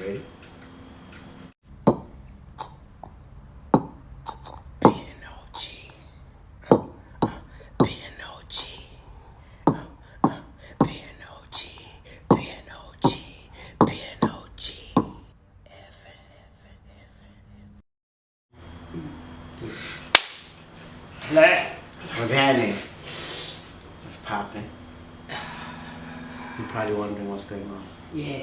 Ready? What's happening? What's popping? You're probably wondering what's going on. Yeah.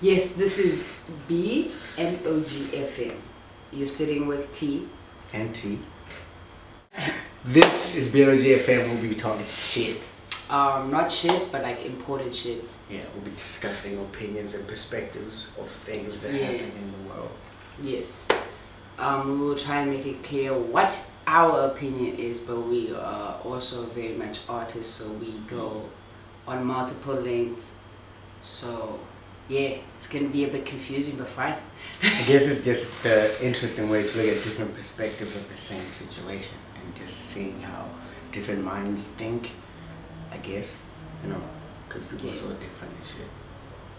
Yes, this is IMNOG FM. You're sitting with T. And T. This is IMNOG FM. We'll be talking shit. Not shit, but like important shit. Yeah, we'll be discussing opinions and perspectives of things that happen in the world. Yes. We will try and make it clear what our opinion is, but we are also very much artists, so we go on multiple lanes. So yeah, it's gonna be a bit confusing, but fine. I guess it's just the interesting way to look at different perspectives of the same situation and just seeing how different minds think, I guess, you know, because people are so different and shit.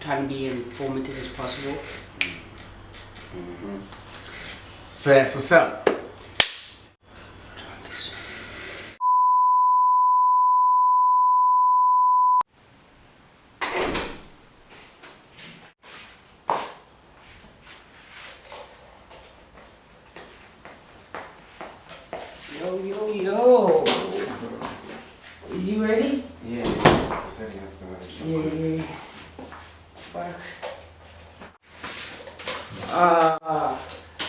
Trying to be informative as possible. Mm-hmm. So that's what's up. Transition. Yo. Is you ready? Yeah. Setting up the Yeah. Fuck.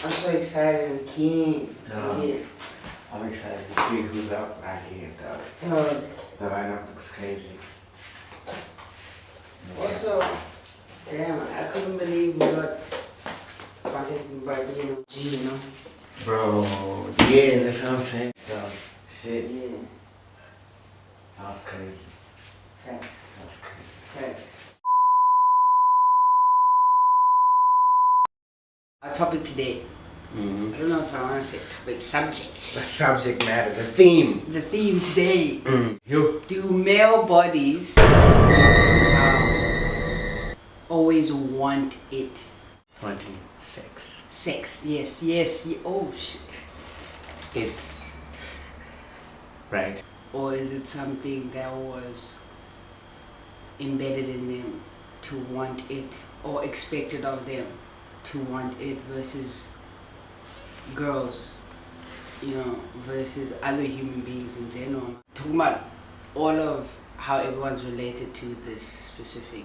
I'm so excited and keen. I'm excited to see who's up right here, dog. The lineup looks crazy. Also, damn, I couldn't believe we got contacted by IMNOG, you know? Bro, yeah, that's what I'm saying. Dog, shit. Yeah. That was crazy. Facts. That was crazy. Facts. Our topic today. I don't know if I want to say topic, subjects. The subject matter, the theme. The theme today. You. Do male bodies always want it? Wanting sex. Sex, yes. Oh shit. It's right. Or is it something that was embedded in them to want it, or expected of them to want it, versus girls, you know, versus other human beings in general? Talking about all of how everyone's related to this specific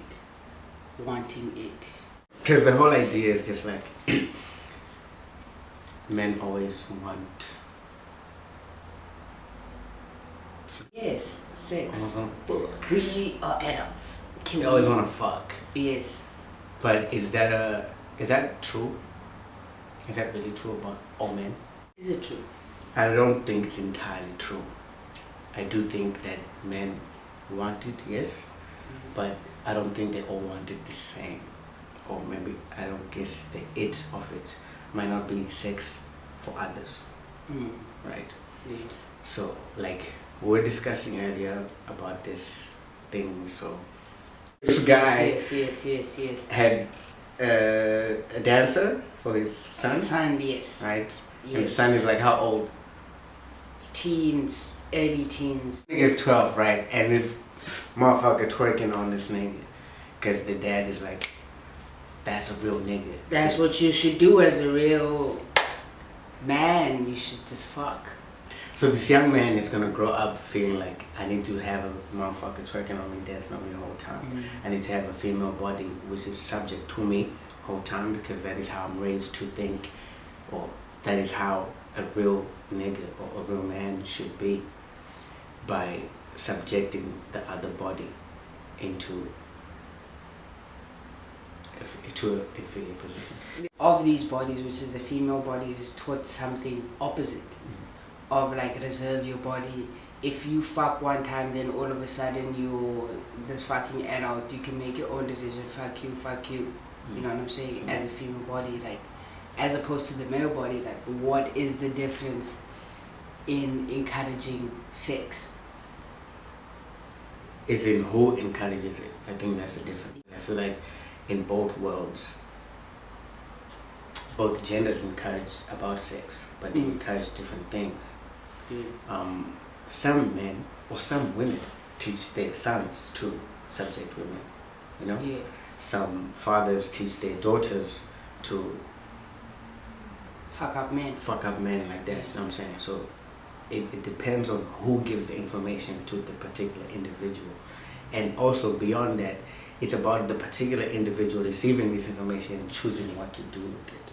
wanting it. Because the whole idea is just like men always want. Yes, sex. Always want to fuck. We are adults. We always want to fuck. Yes. But is that true? Is that really true about all men? Is it true? I don't think it's entirely true. I do think that men want it, yes, but I don't think they all want it the same. Or maybe, I don't guess the it of it might not be sex for others, right? Yeah. So, like, we were discussing earlier about this thing we saw. This guy Yes. had a dancer for his son, Yes. right? Yes. And the son is like, how old? Teens, early teens. I think it's 12, right? And this motherfucker twerking on this nigga because the dad is like, that's a real nigga. That's what you should do as a real man. You should just fuck. So this young man is gonna grow up feeling like, I need to have a motherfucker twerking on me, dancing on me the whole time. I need to have a female body which is subject to me the whole time, because that is how I'm raised to think, or that is how a real nigga or a real man should be, by subjecting the other body into an inferior position. Of these bodies, which is the female bodies, is towards something opposite. Of like, reserve your body. If you fuck one time, then all of a sudden you're this fucking adult. You can make your own decision. Fuck you. You know what I'm saying? As a female body, like, as opposed to the male body, like, what is the difference in encouraging sex? It's in who encourages it. I think that's the difference. I feel like in both worlds, both genders encourage about sex, but they encourage different things. Some men or some women teach their sons to subject women, you know? Yeah. Some fathers teach their daughters to Fuck up men. Like that, you know what I'm saying? So it depends on who gives the information to the particular individual. And also beyond that, it's about the particular individual receiving this information and choosing what to do with it.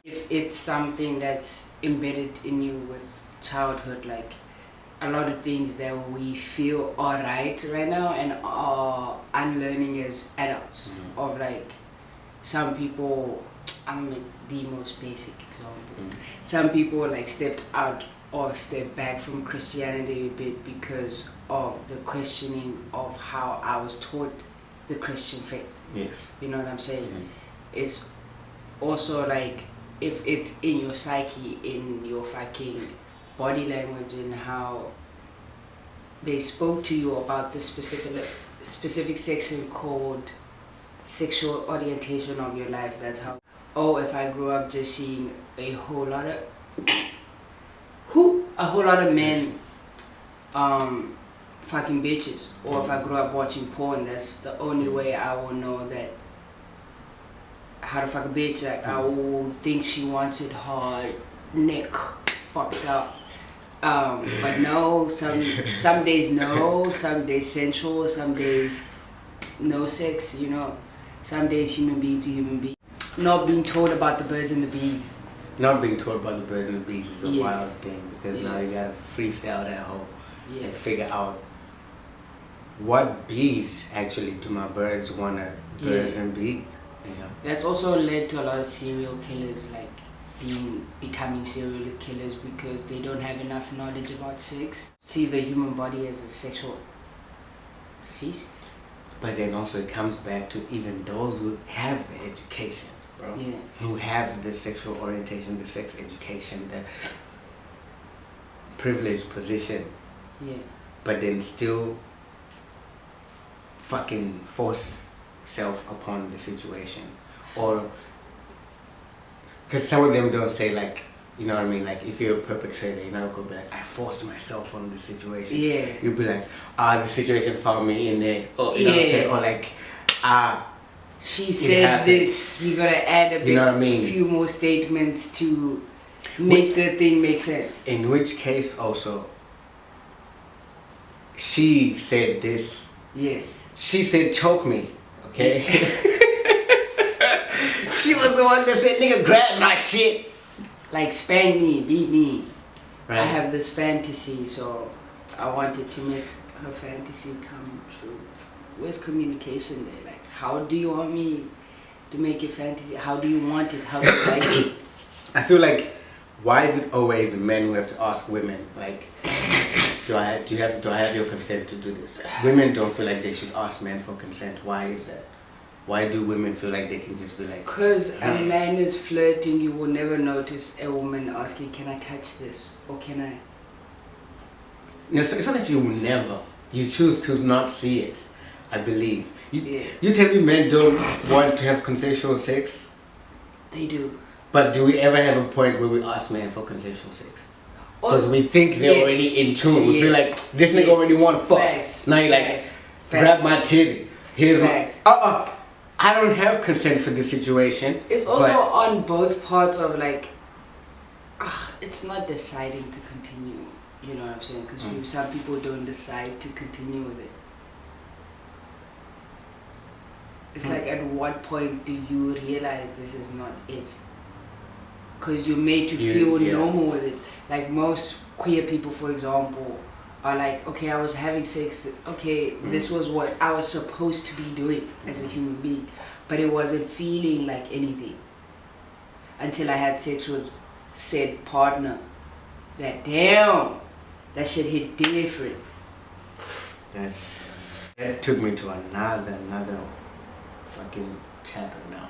If it's something that's embedded in you with childhood, like a lot of things that we feel are right now and are unlearning as adults, of like some people, I'm like the most basic example. Some people like stepped out or stepped back from Christianity a bit because of the questioning of how I was taught the Christian faith. Yes. You know what I'm saying? It's also like if it's in your psyche, in your fucking body language, and how they spoke to you about this specific section called sexual orientation of your life. That's how. Oh, if I grew up just seeing a whole lot of men fucking bitches, or if I grew up watching porn, that's the only way I will know that how to fuck a bitch. Like I will think she wants it hard, neck fucked up. But no, some days no, some days sensual, some days no sex, you know. Some days human being to human being. Not being told about the birds and the bees. Not being told about the birds and the bees is a wild thing, because now you gotta freestyle that whole and figure out what bees actually do my birds wanna birds and bees. You know? That's also led to a lot of serial killers like becoming serial killers because they don't have enough knowledge about sex. See the human body as a sexual feast. But then also it comes back to even those who have the education, bro. Yeah. Who have the sexual orientation, the sex education, the privileged position. Yeah. But then still fucking force self upon the situation. Or because some of them don't say, like, you know what I mean, like if you're a perpetrator, you're not gonna be like, I forced myself on the situation. Yeah. You'll be like, the situation found me in there. Or you know what I'm saying? Or like, she said this, you gotta add a bit, you know what I mean? few more statements to make the thing make sense. In which case also, she said this. Yes. She said choke me. Okay? She was the one that said, nigga, grab my shit. Like spank me, beat me. Right. I have this fantasy, so I wanted to make her fantasy come true. Where's communication there? Like, how do you want me to make your fantasy? How do you want it? How do you like it? I feel like, why is it always men who have to ask women, like, do I have your consent to do this? Women don't feel like they should ask men for consent. Why is that? Why do women feel like they can just be like... Because a man is flirting, you will never notice a woman asking, can I touch this? Or can I... No, it's not that you will never. You choose to not see it, I believe. You tell me men don't want to have consensual sex? They do. But do we ever have a point where we ask men for consensual sex? Because we think they're already in tune. We feel like, this nigga already want to fuck. Facts. Now you're like, grab my titty. Here's my... I don't have consent for this situation. It's also on both parts of like, it's not deciding to continue. You know what I'm saying? Because some people don't decide to continue with it. It's like, at what point do you realize this is not it? Because you're made to feel normal with it. Like most queer people, for example, are like, okay, I was having sex, okay, this was what I was supposed to be doing as a human being, but it wasn't feeling like anything until I had sex with said partner. That that shit hit different. That took me to another fucking chapter now.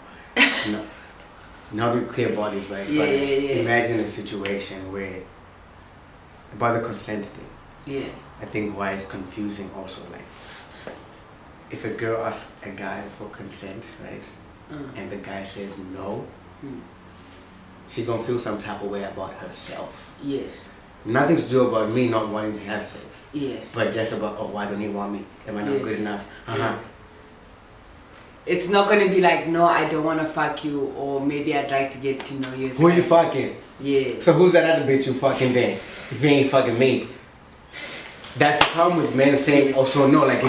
Not with queer bodies, right? Yeah. Imagine a situation where, about the consent thing. Yeah. I think why it's confusing also, like, if a girl asks a guy for consent, right, and the guy says no, she gonna feel some type of way about herself. Yes. Nothing to do about me not wanting to have sex. Yes. But just about, oh, why don't he want me? Am I not good enough? Yes. It's not gonna be like, no, I don't wanna fuck you, or maybe I'd like to get to know you. Who you fucking? Yeah. So who's that other bitch you fucking then? If you ain't fucking me. That's the problem with men saying also no. Like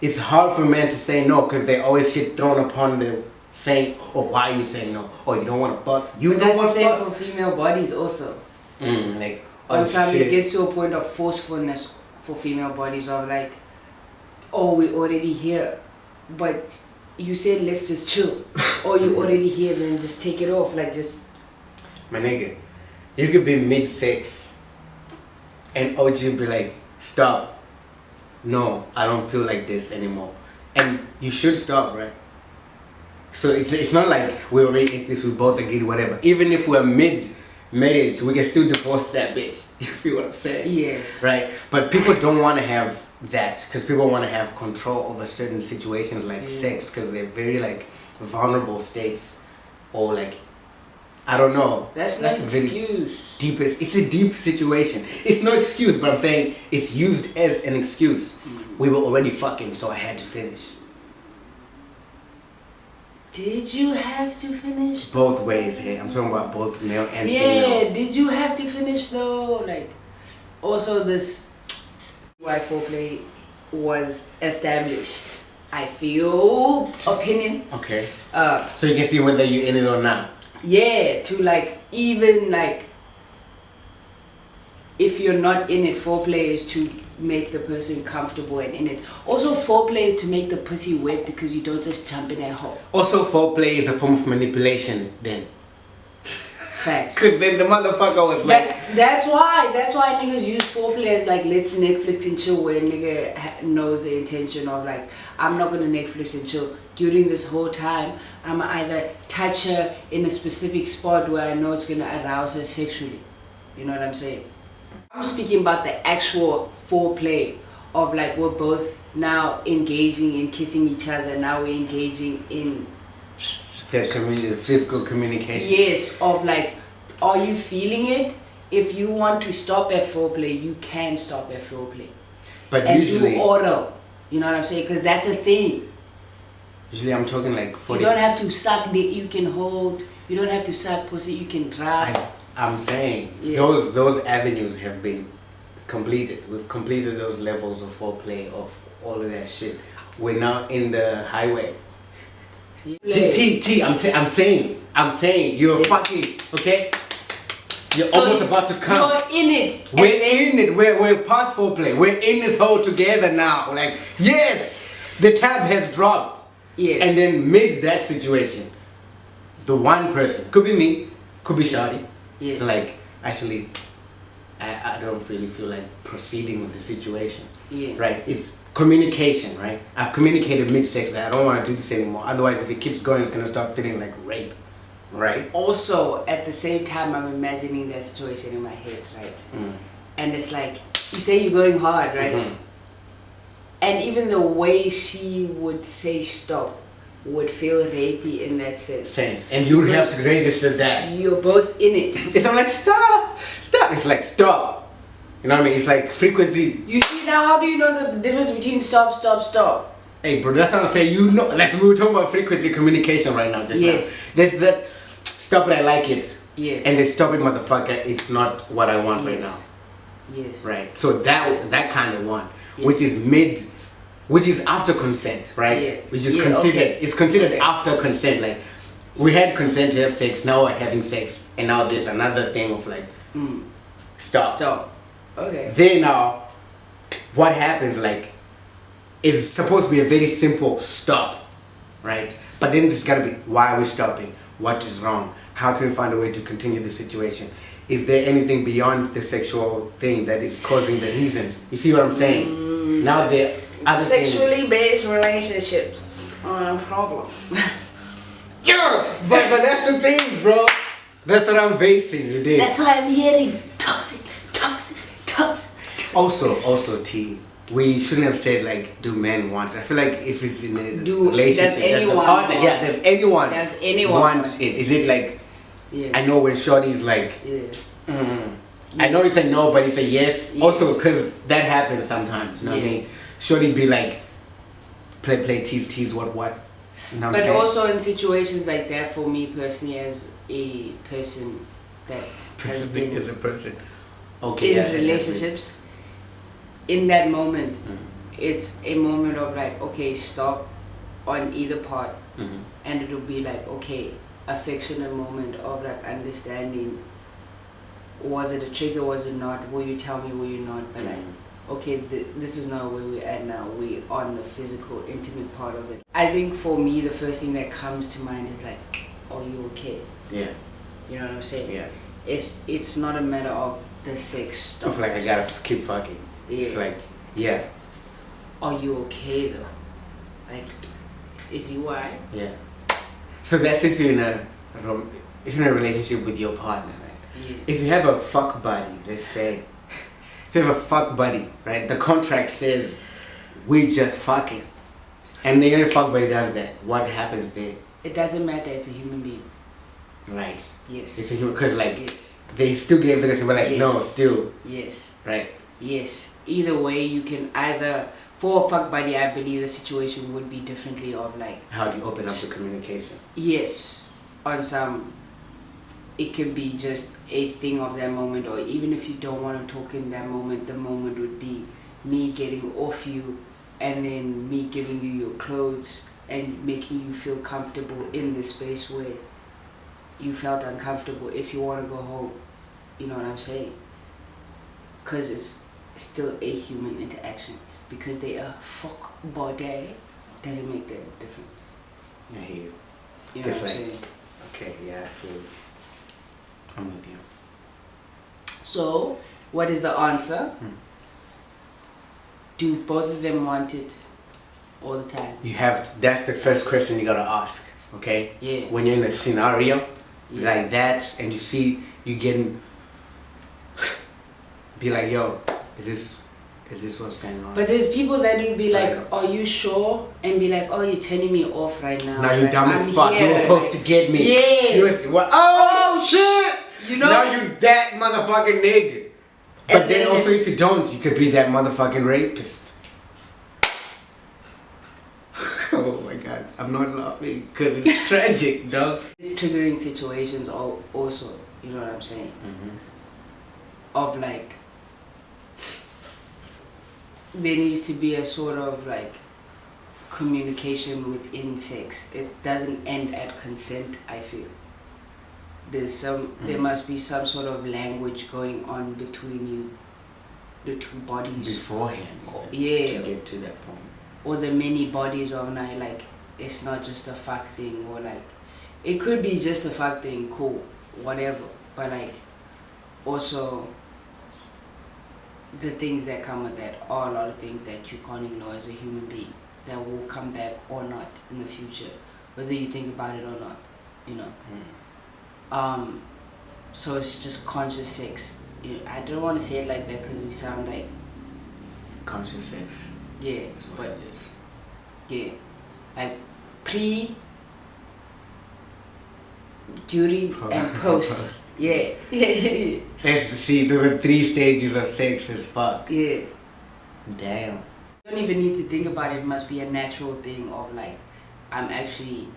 it's hard for men to say no because they always get thrown upon them saying, oh, why are you saying no? Oh, you don't want to fuck? You but don't want to to fuck? That's the same for female bodies also. Like, on some it gets to a point of forcefulness for female bodies of like, oh, we already here, but you said let's just chill. Or you already here, then just take it off. Like just... My nigga, you could be mid-sex and OG be like, stop. No, I don't feel like this anymore. And you should stop, right? So it's not like we already ate this, we both agreed, whatever. Even if we're mid-marriage, we can still divorce that bitch. You feel what I'm saying? Yes. Right? But people don't want to have that because people want to have control over certain situations like sex because they're very like vulnerable states or like, I don't know. That's not an excuse. It's a deep situation. It's no excuse, but I'm saying it's used as an excuse. We were already fucking, so I had to finish. Did you have to finish? Both ways here. I'm talking about both male and female. Yeah, did you have to finish though? Like, also this why foreplay was established. I feel opinion. Okay. So you can see whether you're in it or not. Yeah, to like even like if you're not in it, foreplay is to make the person comfortable and in it. Also, foreplay is to make the pussy wet because you don't just jump in that hole. Also, foreplay is a form of manipulation then. Facts. Because then the motherfucker was like... That's why niggas use foreplay as like, let's Netflix and chill, where nigga knows the intention of like, I'm not gonna Netflix and chill. During this whole time, I'm either touch her in a specific spot where I know it's gonna arouse her sexually. You know what I'm saying? I'm speaking about the actual foreplay of like, we're both now engaging in kissing each other. Now we're engaging in the physical communication. Yes, of like, are you feeling it? If you want to stop at foreplay, you can stop at foreplay. But and usually... do oral. You know what I'm saying? Because that's a thing. Usually I'm talking like 40... You don't have to suck dick, you can hold. You don't have to suck pussy, you can grab. I'm saying, those avenues have been completed. We've completed those levels of foreplay, of all of that shit. We're now in the highway. I'm saying, you're fucking, okay? You're so almost about to come. You're in it. We're in it. We're past foreplay. We're in this hole together now. Like, yes, the tab has dropped. Yes. And then mid that situation, the one person, could be me, could be Shadi. Yes. It's like, actually, I don't really feel like proceeding with the situation. Yeah. Right? It's communication, right? I've communicated mid-sex that I don't want to do this anymore. Otherwise, if it keeps going, it's going to start feeling like rape. Right? Also, at the same time, I'm imagining that situation in my head, right? And it's like, you say you're going hard, right? And even the way she would say stop would feel rapey in that sense. And you would have to register that. You're both in it. It's I'm like, stop. It's like, stop. You know what I mean? It's like frequency. You see now, how do you know the difference between stop, stop, stop? Hey, bro, that's what I'm saying. You know, we were talking about frequency communication right now. Just now. There's that, stop it, I like it. Yes. And then stop it, motherfucker, it's not what I want right now. Yes. Right? So that kind of one, which is after consent, right? Yes. Which is considered, it's considered after consent. Like, we had consent to have sex, now we're having sex, and now there's another thing of like, stop. Okay. Then now, what happens, like, it's supposed to be a very simple stop, right? But then there's gotta be, why are we stopping? What is wrong? How can we find a way to continue the situation? Is there anything beyond the sexual thing that is causing the reasons? You see what I'm saying? Now there are other sexually based relationships are a problem. Yeah, but that's the thing, bro. That's what I'm basing, you did. That's why I'm hearing toxic. Also, T. We shouldn't have said like, do men want it? I feel like if it's in a relationship, does anyone partner, want does anyone want it? Is it like? Yeah. I know when Shorty's like. Yeah. I know it's a no, but it's a yes. Yes. Also, because that happens sometimes. You know what I mean? Shorty be like, play, tease, what? You know what I'm saying? But also in situations like that, for me personally, as a person that has been as a person, in relationships, in that moment, it's a moment of like, okay, stop on either part, and it'll be like, okay, affectionate moment of like understanding. Was it a trigger? Was it not? Will you tell me? Will you not? But like, okay, this is not where we're at now. We're on the physical, intimate part of it. I think for me, the first thing that comes to mind is like, are you okay? Yeah. You know what I'm saying? Yeah. It's not a matter of the sex stuff. I feel like I gotta keep fucking. Yeah. It's like, yeah. Are you okay though? Like, is he alright? Yeah. So that's if you're in a relationship with your partner, right? Yeah. If you have a fuck buddy, let's say, if you have a fuck buddy, right? The contract says we just fucking, and the other fuck buddy does that. What happens there? It doesn't matter. It's a human being. Right. Yes. It's a human, because like yes. they still gave the guy, but like yes. no, still. Yes. Right. Yes. Either way, you can either. For a fuck buddy, I believe the situation would be differently of like. How do you open up the communication? Yes. On some. It could be just a thing of that moment, or even if you don't want to talk in that moment, the moment would be me getting off you and then me giving you your clothes and making you feel comfortable in the space where you felt uncomfortable. If you want to go home, you know what I'm saying? Because it's still a human interaction. Because they are fuck body doesn't make that difference. I hear you. You know just what I'm like, saying? okay, yeah, I feel. I'm with you. So, what is the answer? Do both of them want it all the time? That's the first question you gotta ask, okay? Yeah. When you're in a scenario like that and you see you getting, be like, yo, is this what's going on? But there's people that would be like, are you sure? And be like, oh, you're turning me off right now. Now you're like, dumb as fuck. Here. You were supposed to get me. Yeah. You was, what? Oh, shit! You know? Now you that motherfucking nigga. But then also if you don't, you could be that motherfucking rapist. Oh my god, I'm not laughing because it's tragic, dog. Triggering situations also, you know what I'm saying? Of like, there needs to be a sort of like communication within sex. It doesn't end at consent, I feel. There must be some sort of language going on between you, the two bodies beforehand. Yeah. To get to that point. Or the many bodies of night, like it's not just a fuck thing, or like it could be just a fuck thing, cool, whatever. But like also the things that come with that are a lot of things that you can't ignore as a human being that will come back or not in the future, whether you think about it or not, you know. So it's just conscious sex. I don't want to say it like that because we sound like conscious sex. Yeah, but it is. Yeah, like pre, during, and post. Yeah. Those are 3 stages of sex as fuck. Yeah. Damn. You don't even need to think about it. It must be a natural thing of like, I'm actually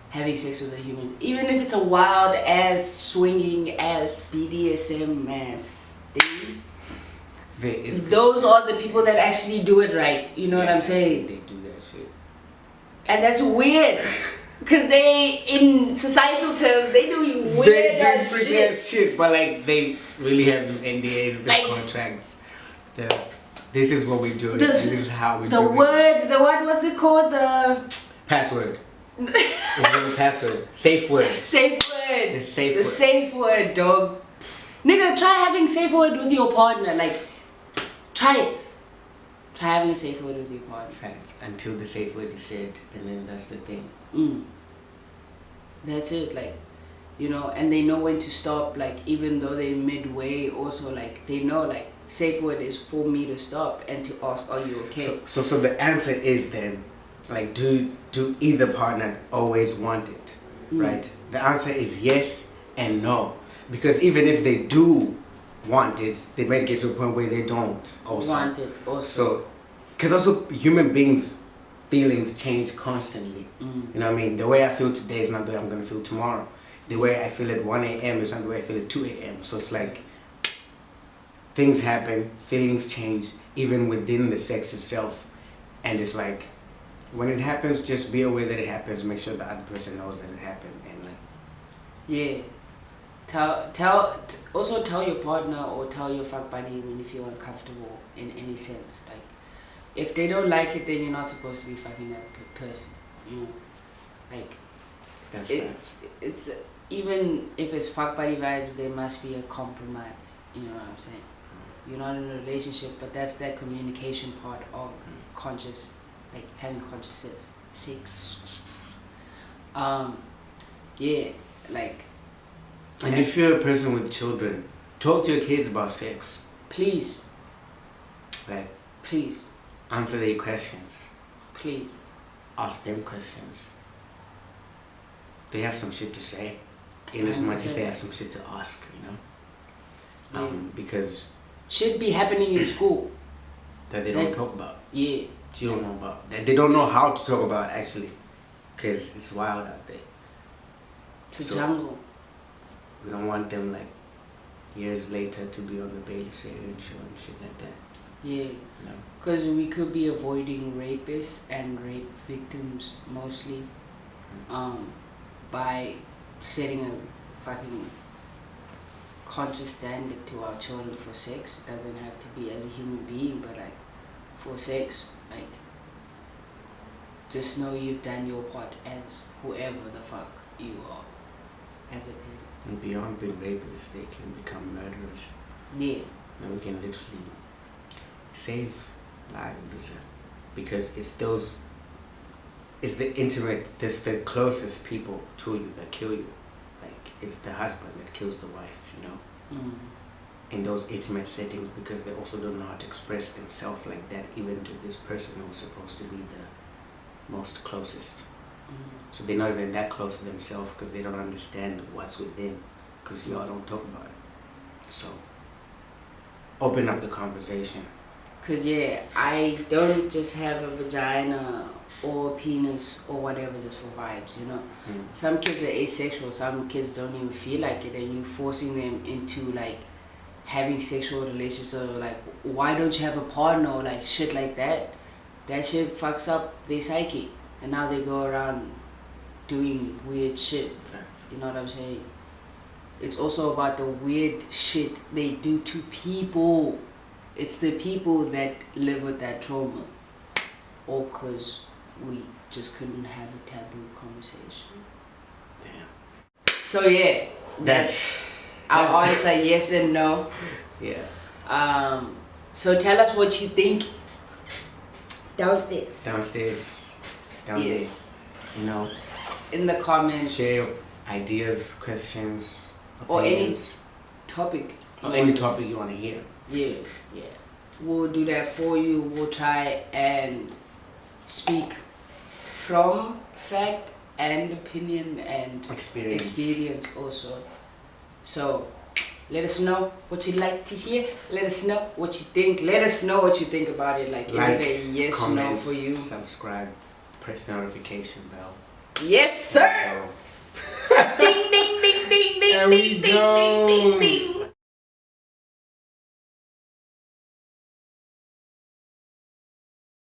having sex with a human, even if it's a wild ass swinging ass BDSM ass thing. Those are the people that actually do it right. You know what I'm saying? They do that shit. And that's weird. Because they, in societal terms, they doing weird ass shit. They do ass shit, but like they really have the NDAs, the like, contracts. This is what we do. This is how we do it. What's it called? The password. It's a password. Safe word. Safe word. The safe the word. Safe word, dog. Nigga, try having safe word with your partner. Like, try it. Try having a safe word with your partner. Facts. Until the safe word is said, and then that's the thing. That's it. Like, you know, and they know when to stop. Like, even though they're midway, also like they know like safe word is for me to stop and to ask, are you okay? So the answer is then, like, do either partner always want it, right? The answer is yes and no, because even if they do want it, they might get to a point where they don't also want it also. So, because also human beings' feelings change constantly. You know what I mean? The way I feel today is not the way I'm gonna feel tomorrow. The way I feel at 1 a.m. is not the way I feel at 2 a.m. So it's like things happen, feelings change, even within the sex itself. And it's like, when it happens, just be aware that it happens. Make sure the other person knows that it happened. And like, yeah. Also tell your partner or tell your fuck buddy when you feel uncomfortable in any sense. Like, if they don't like it, then you're not supposed to be fucking that person. You know, like, that's it's even if it's fuck buddy vibes, there must be a compromise. You know what I'm saying? You're not in a relationship, but that's that communication part of conscious, like having conscious sex. Yeah, like. And if you're a person with children, talk to your kids about sex. Please. Like, please. Answer their questions. Please. Ask them questions. They have some shit to say, in as much as they have some shit to ask, you know? Because shit be happening in school that they don't talk about. Yeah. You don't know about. That they don't know how to talk about, actually. Because it's wild out there. It's a jungle. We don't want them, like, years later to be on the babysitting show and shit like that. Yeah. Because we could be avoiding rapists and rape victims mostly by setting a fucking conscious standard to our children for sex. It doesn't have to be as a human being, but like for sex, like just know you've done your part as whoever the fuck you are as a person. And beyond being rapists, they can become murderers. Yeah. And we can literally save lives, because it's the intimate, it's the closest people to you that kill you. Like, it's the husband that kills the wife, you know? In those intimate settings, because they also don't know how to express themselves like that, even to this person who's supposed to be the most closest. So they're not even that close to themselves, because they don't understand what's within, because y'all don't talk about it. So open up the conversation. Because yeah, I don't just have a vagina or a penis or whatever just for vibes, you know. Some kids are asexual, some kids don't even feel like it, and you're forcing them into like having sexual relationships, or like, why don't you have a partner, or like shit like that. That shit fucks up their psyche, and now they go around doing weird shit. You know what I'm saying? It's also about the weird shit they do to people. It's the people that live with that trauma, or because we just couldn't have a taboo conversation. Damn. So yeah, that's our answer, yes and no. Yeah. So tell us what you think downstairs. Down yes. there. You know. In the comments. Share your ideas, questions, opinions. Or any topic. Or any topic you want to hear. Yeah. Yeah. We'll do that for you. We'll try and speak from fact and opinion and experience also. So let us know what you'd like to hear. Let us know what you think. Let us know what you think about it. Like, is it a yes or no for you? Subscribe, press the notification bell. Yes, sir. Ding ding ding ding ding there ding we go. ding ding ding ding.